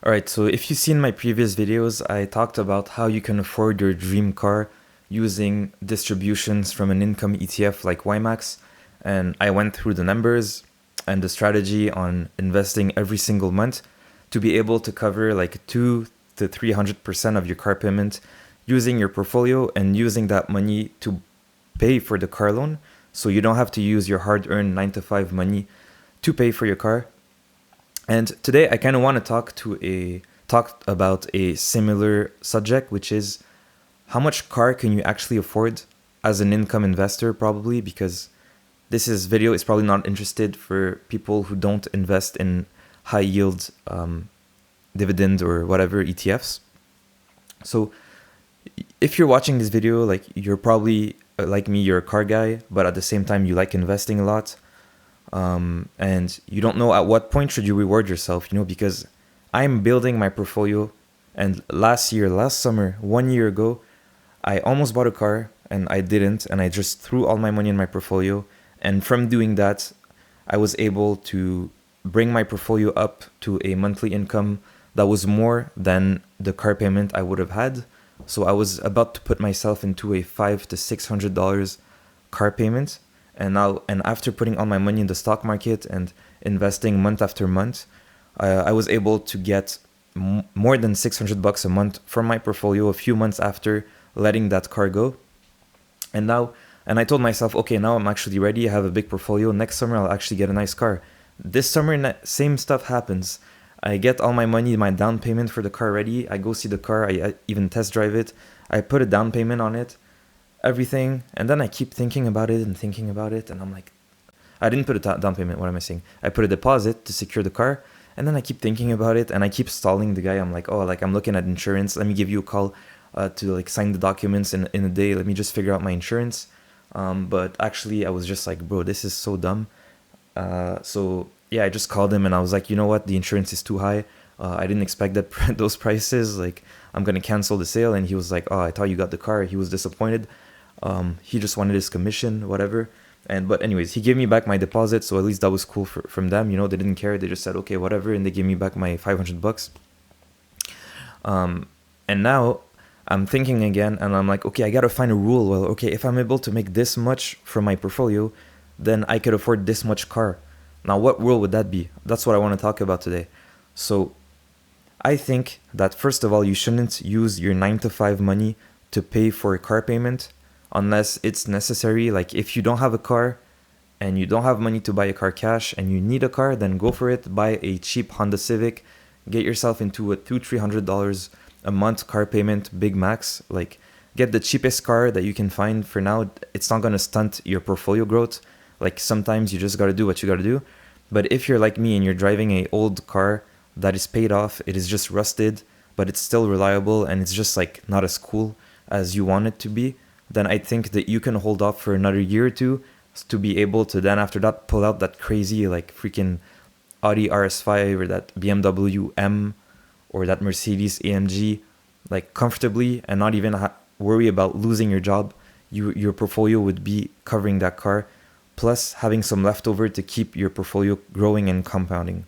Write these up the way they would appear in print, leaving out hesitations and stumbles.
Alright, so if you've seen my previous videos, I talked about how you can afford your dream car using distributions from an income ETF like YMAX, and I went through the numbers and the strategy on investing every single month to be able to cover like 2 to 300% of your car payment using your portfolio and using that money to pay for the car loan, so you don't have to use your hard-earned 9 to 5 money to pay for your car. And today I kind of want to talk about a similar subject, which is how much car can you actually afford as an income investor, probably, because this video is probably not interested for people who don't invest in high yield dividend or whatever ETFs. So if you're watching this video, like you're probably like me, you're a car guy, but at the same time you like investing a lot. And you don't know at what point should you reward yourself, because I'm building my portfolio. And last summer, 1 year ago, I almost bought a car and I didn't. And I just threw all my money in my portfolio. And from doing that, I was able to bring my portfolio up to a monthly income that was more than the car payment I would have had. So I was about to put myself into a $500 to $600 car payment. And after putting all my money in the stock market and investing month after month, I was able to get more than $600 a month from my portfolio a few months after letting that car go. And I told myself, okay, now I'm actually ready. I have a big portfolio. Next summer, I'll actually get a nice car. This summer, same stuff happens. I get all my money, my down payment for the car ready. I go see the car. I even test drive it. I put a down payment on it. Everything, and then I keep thinking about it, and I'm like, I didn't put a down payment. What am I saying? I put a deposit to secure the car, and then I keep thinking about it, and I keep stalling the guy. I'm like, oh, like I'm looking at insurance. Let me give you a call to like sign the documents in a day. Let me just figure out my insurance. But actually, I was just like, bro, this is so dumb. So yeah, I just called him and I was like, you know what? The insurance is too high. I didn't expect that those prices. Like, I'm gonna cancel the sale. And he was like, oh, I thought you got the car. He was disappointed. He just wanted his commission, whatever. But anyways, he gave me back my deposit, so at least that was cool from them. They didn't care. They just said, okay, whatever, and they gave me back my $500. And now I'm thinking again, and I'm like, okay, I gotta find a rule. Well, okay, if I'm able to make this much from my portfolio, then I could afford this much car. Now, what rule would that be? That's what I want to talk about today. So I think that first of all, you shouldn't use your 9 to 5 money to pay for a car payment unless it's necessary. Like if you don't have a car and you don't have money to buy a car cash and you need a car, then go for it. Buy a cheap Honda Civic. Get yourself into a $200-300 a month car payment, big max. Like get the cheapest car that you can find for now. It's not going to stunt your portfolio growth. Like sometimes you just got to do what you got to do. But if you're like me and you're driving an old car that is paid off, it is just rusted, but it's still reliable and it's just like not as cool as you want it to be, then I think that you can hold off for another year or two to be able to then after that pull out that crazy like freaking Audi RS5 or that BMW M or that Mercedes AMG like comfortably and not even worry about losing your job. Your portfolio would be covering that car, plus having some leftover to keep your portfolio growing and compounding.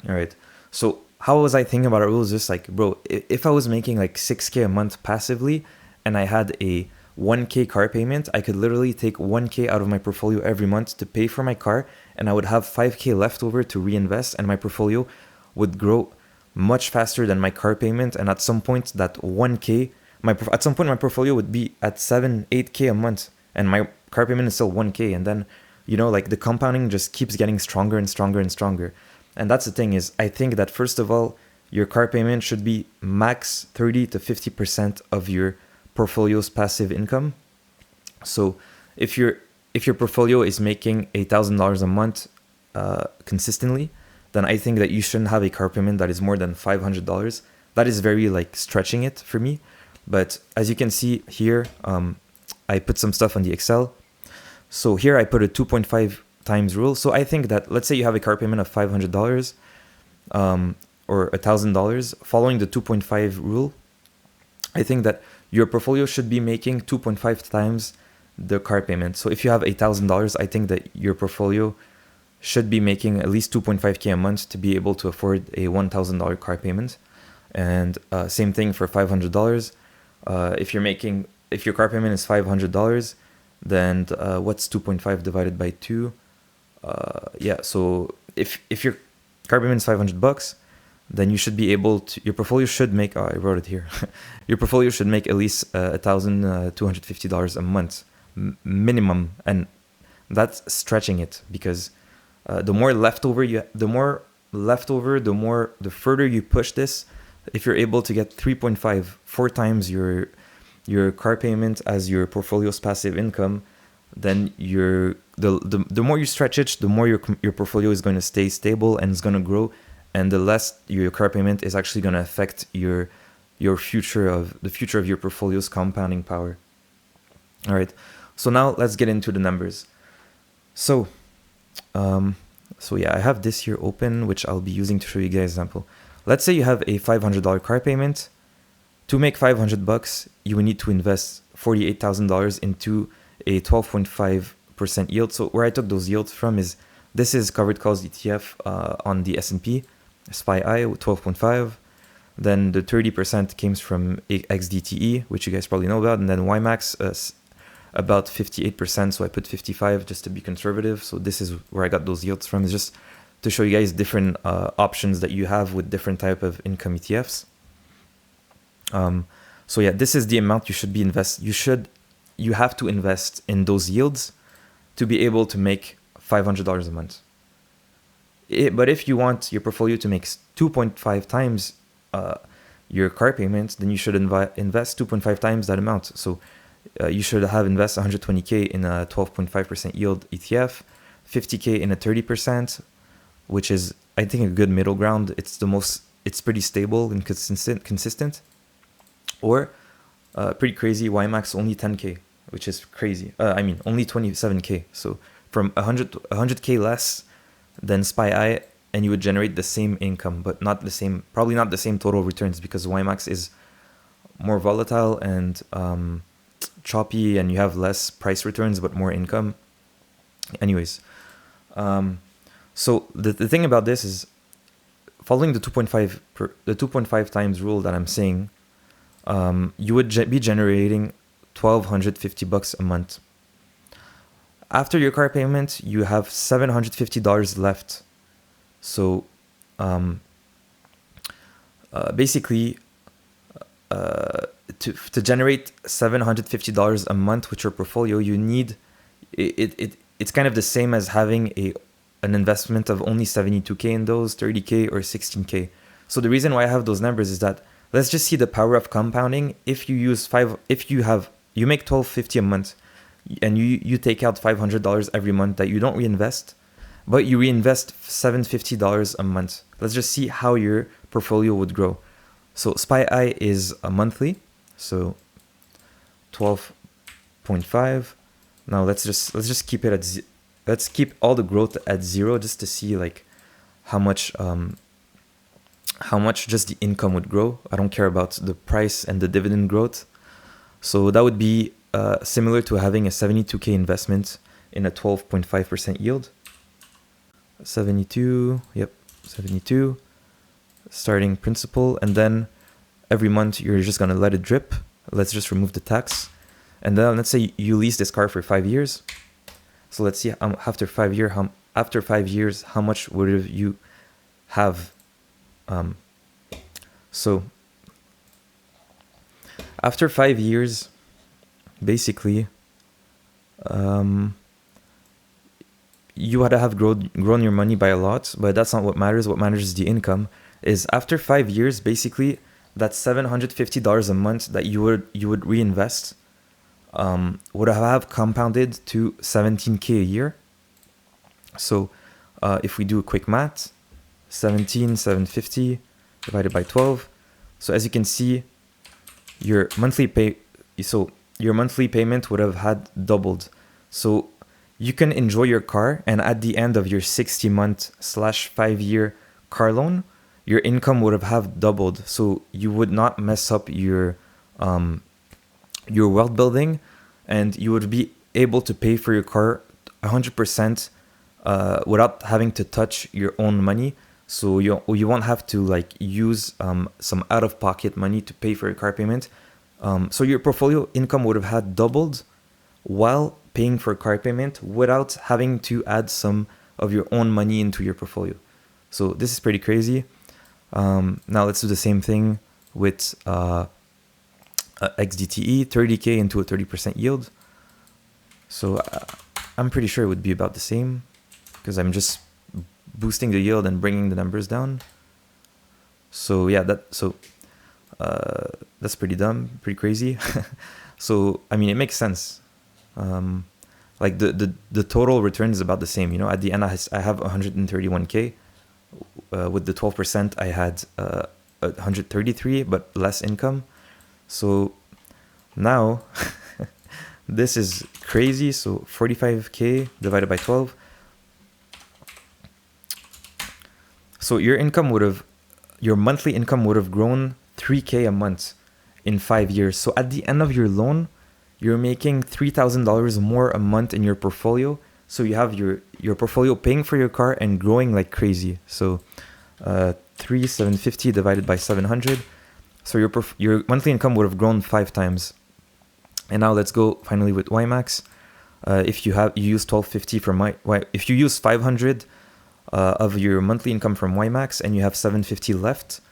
All right. So how was I thinking about it? It was just like, bro, if I was making like 6K a month passively and I had a 1K car payment, I could literally take 1K out of my portfolio every month to pay for my car, and I would have 5K left over to reinvest, and my portfolio would grow much faster than my car payment. And at some point that 1K, at some point my portfolio would be at 7-8K a month and my car payment is still 1K. And then, like the compounding just keeps getting stronger and stronger and stronger. And that's the thing is, I think that first of all, your car payment should be max 30 to 50% of your portfolio's passive income. So if your portfolio is making $1,000 a month consistently, then I think that you shouldn't have a car payment that is more than $500. That is very like stretching it for me. But as you can see here, I put some stuff on the Excel. So here I put a 2.5 times rule. So I think that let's say you have a car payment of $500 or $1,000, following the 2.5 rule, I think that your portfolio should be making 2.5 times the car payment. So if you have $1,000, I think that your portfolio should be making at least 2.5K a month to be able to afford a $1,000 car payment. And same thing for $500. If your car payment is $500, then what's 2.5 divided by 2? Yeah, so if your car payment is $500, then you should be able to, your portfolio should make, I wrote it here, your portfolio should make at least $1,250 a month minimum. And that's stretching it, because the further you push this, if you're able to get 4 times your car payment as your portfolio's passive income, then the more you stretch it, the more your portfolio is going to stay stable and it's going to grow, and the less your car payment is actually going to affect the future of your portfolio's compounding power. All right, so now let's get into the numbers. So yeah, I have this here open, which I'll be using to show you guys an example. Let's say you have a $500 car payment. To make $500, you would need to invest $48,000 into a 12.5% yield. So where I took those yields from is, this is covered calls ETF on the S&P, SPY with 12.5. Then the 30% came from XDTE, which you guys probably know about, and then YMAX about 58%. So I put 55 just to be conservative. So this is where I got those yields from. It's just to show you guys different options that you have with different type of income ETFs. So yeah, this is the amount you should be you have to invest in those yields to be able to make $500 a month. But if you want your portfolio to make 2.5 times your car payment, then you should invest 2.5 times that amount. So you should have invest 120K in a 12.5% yield ETF, 50K in a 30%, which is, I think, a good middle ground. It's pretty stable and consistent. Or pretty crazy, YMAX only 10K, which is crazy. Only 27K. So from 100K less than SPY, and you would generate the same income, but probably not the same total returns, because YMAX is more volatile and choppy, and you have less price returns but more income. Anyways, so the thing about this is, following the 2.5 times rule that I'm saying, you would be generating $1,250 a month. After your car payment, you have $750 left. So basically, to generate $750 a month with your portfolio, you need it's kind of the same as having an investment of only 72K in those, 30K or 16K. So the reason why I have those numbers is that, let's just see the power of compounding. If you you make $1,250 a month, and you take out $500 every month that you don't reinvest, but you reinvest $750 a month. Let's just see how your portfolio would grow. So SPY is a monthly, so 12.5. Now let's just keep it at let's keep all the growth at 0, just to see like how much just the income would grow. I don't care about the price and the dividend growth. So that would be similar to having a 72K investment in a 12.5% yield. 72, yep, 72, starting principal, and then every month you're just gonna let it drip. Let's just remove the tax, and then let's say you lease this car for 5 years. So let's see after 5 years how much would you have. So after 5 years, basically, you would have grown your money by a lot, but that's not what matters. What matters is the income. Is after 5 years, basically, that $750 a month that you would reinvest would have compounded to 17K a year. So if we do a quick math, 750 divided by 12. So as you can see, your monthly payment would have had doubled. So you can enjoy your car, and at the end of your 60-month/5-year car loan, your income would have doubled. So you would not mess up your wealth building, and you would be able to pay for your car 100% without having to touch your own money. So you won't have to like use some out-of-pocket money to pay for your car payment. So your portfolio income would have had doubled while paying for car payment without having to add some of your own money into your portfolio. So this is pretty crazy. Now let's do the same thing with XDTE, 30K into a 30% yield. So I'm pretty sure it would be about the same because I'm just boosting the yield and bringing the numbers down. So yeah, that's pretty dumb, pretty crazy. So I mean, it makes sense. Like the total return is about the same. You know, at the end I have 131K. With the 12%, I had 133, but less income. So now this is crazy. So 45K divided by 12. So your monthly income would have grown 3K a month in 5 years. So at the end of your loan, you're making $3,000 more a month in your portfolio. So you have your portfolio paying for your car and growing like crazy. So 3,750 divided by 700. So your monthly income would have grown 5 times. And now let's go finally with YMAX. If you use 1250 from if you use 500 of your monthly income from YMAX and you have 750 left,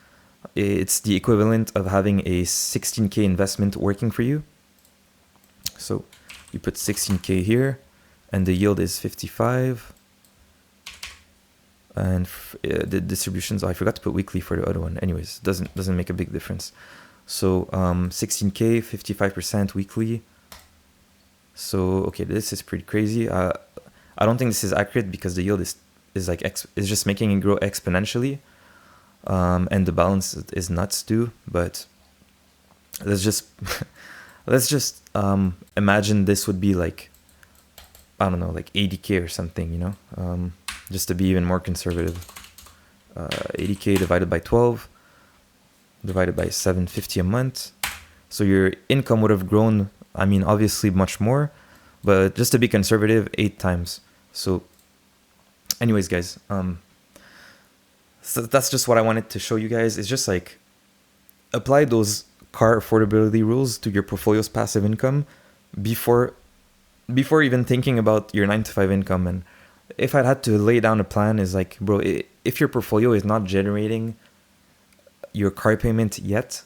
it's the equivalent of having a 16K investment working for you. So you put 16K here and the yield is 55. And the distributions, I forgot to put weekly for the other one. Anyways, doesn't make a big difference. So 16K, 55% weekly. So okay, this is pretty crazy. I don't think this is accurate because the yield is just making it grow exponentially, and the balance is nuts too. But let's just imagine this would be like, I don't know, like 80K or something, you know, just to be even more conservative. 80K divided by 12 divided by 750 a month. So your income would have grown, I mean, obviously much more, but just to be conservative, 8 times. So anyways, guys, so that's just what I wanted to show you guys. It's just like, apply those car affordability rules to your portfolio's passive income before even thinking about your 9-to-5 income. And if I had to lay down a plan, is like, bro, if your portfolio is not generating your car payment yet,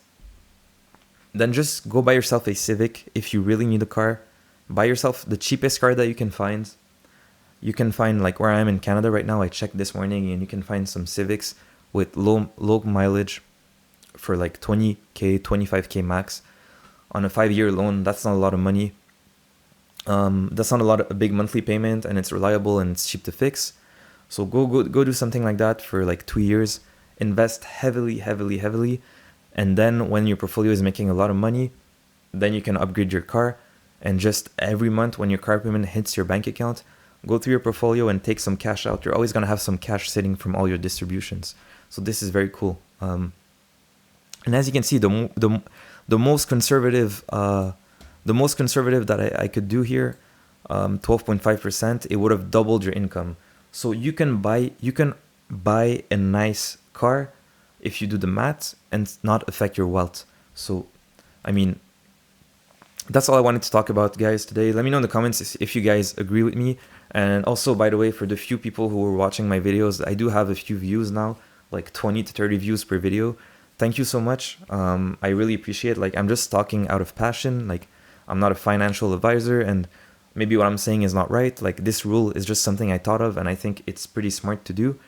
then just go buy yourself a Civic. If you really need a car, buy yourself the cheapest car that you can find. You can find, like where I am in Canada right now, I checked this morning, and you can find some Civics with low mileage for like 20K, 25K max on a 5-year loan. That's not a lot of money. That's not a big monthly payment, and it's reliable and it's cheap to fix. So go do something like that for like 2 years. Invest heavily, and then when your portfolio is making a lot of money, then you can upgrade your car. And just every month when your car payment hits your bank account, go through your portfolio and take some cash out. You're always gonna have some cash sitting from all your distributions. So this is very cool. And as you can see, the most conservative that I could do here, 12.5%, it would have doubled your income. So you can buy a nice car if you do the math and not affect your wealth. So, I mean, that's all I wanted to talk about, guys, today. Let me know in the comments if you guys agree with me. And also, by the way, for the few people who are watching my videos, I do have a few views now, like 20 to 30 views per video. Thank you so much. I really appreciate it. Like, I'm just talking out of passion. Like, I'm not a financial advisor, and maybe what I'm saying is not right. Like, this rule is just something I thought of, and I think it's pretty smart to do.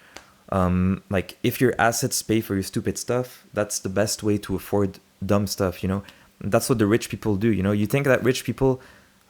Like, if your assets pay for your stupid stuff, that's the best way to afford dumb stuff, you know? That's what the rich people do, you know? You think that rich people,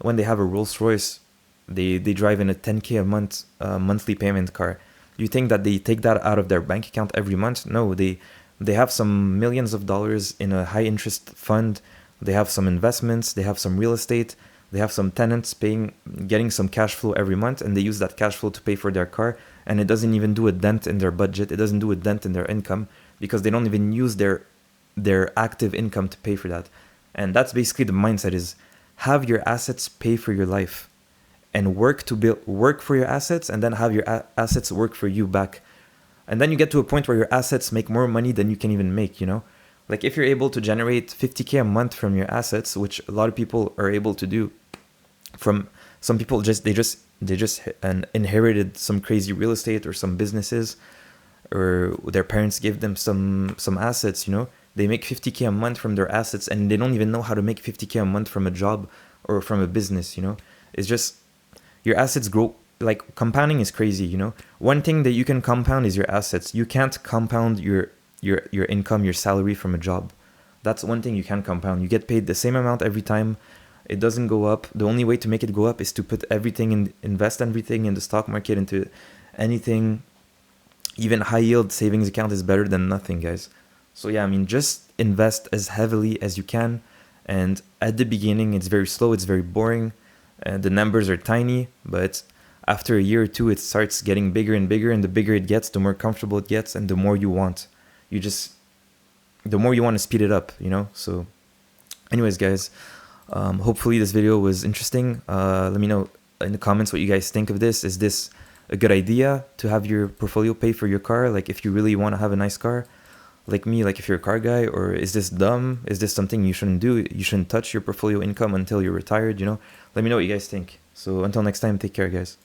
when they have a Rolls Royce, they drive in a 10K a month monthly payment car. You think that they take that out of their bank account every month? No, they have some millions of dollars in a high interest fund. They have some investments, they have some real estate, they have some tenants getting some cash flow every month, and they use that cash flow to pay for their car. And it doesn't even do a dent in their budget. It doesn't do a dent in their income because they don't even use their active income to pay for that. And that's basically the mindset, is have your assets pay for your life. and work for your assets, and then have your assets work for you back. And then you get to a point where your assets make more money than you can even make, you know? Like if you're able to generate 50K a month from your assets, which a lot of people are able to do, from some people they just inherited some crazy real estate or some businesses, or their parents gave them some assets, you know? They make 50K a month from their assets, and they don't even know how to make 50K a month from a job or from a business, you know? It's just your assets grow. Like compounding is crazy, you know? One thing that you can compound is your assets. You can't compound your income, your salary from a job. That's one thing you can compound. You get paid the same amount every time. It doesn't go up. The only way to make it go up is to put everything in, invest everything in the stock market, into anything. Even high yield savings account is better than nothing, guys. So yeah, I mean, just invest as heavily as you can. And at the beginning, it's very slow, it's very boring. The numbers are tiny, but after a year or two, it starts getting bigger and bigger. And the bigger it gets, the more comfortable it gets, and the more you want. The more you want to speed it up, you know? So anyways, guys, hopefully this video was interesting. Let me know in the comments what you guys think of this. Is this a good idea to have your portfolio pay for your car? Like if you really want to have a nice car, like me, like if you're a car guy, or is this dumb? Is this something you shouldn't do? You shouldn't touch your portfolio income until you're retired, you know? Let me know what you guys think. So until next time, take care, guys.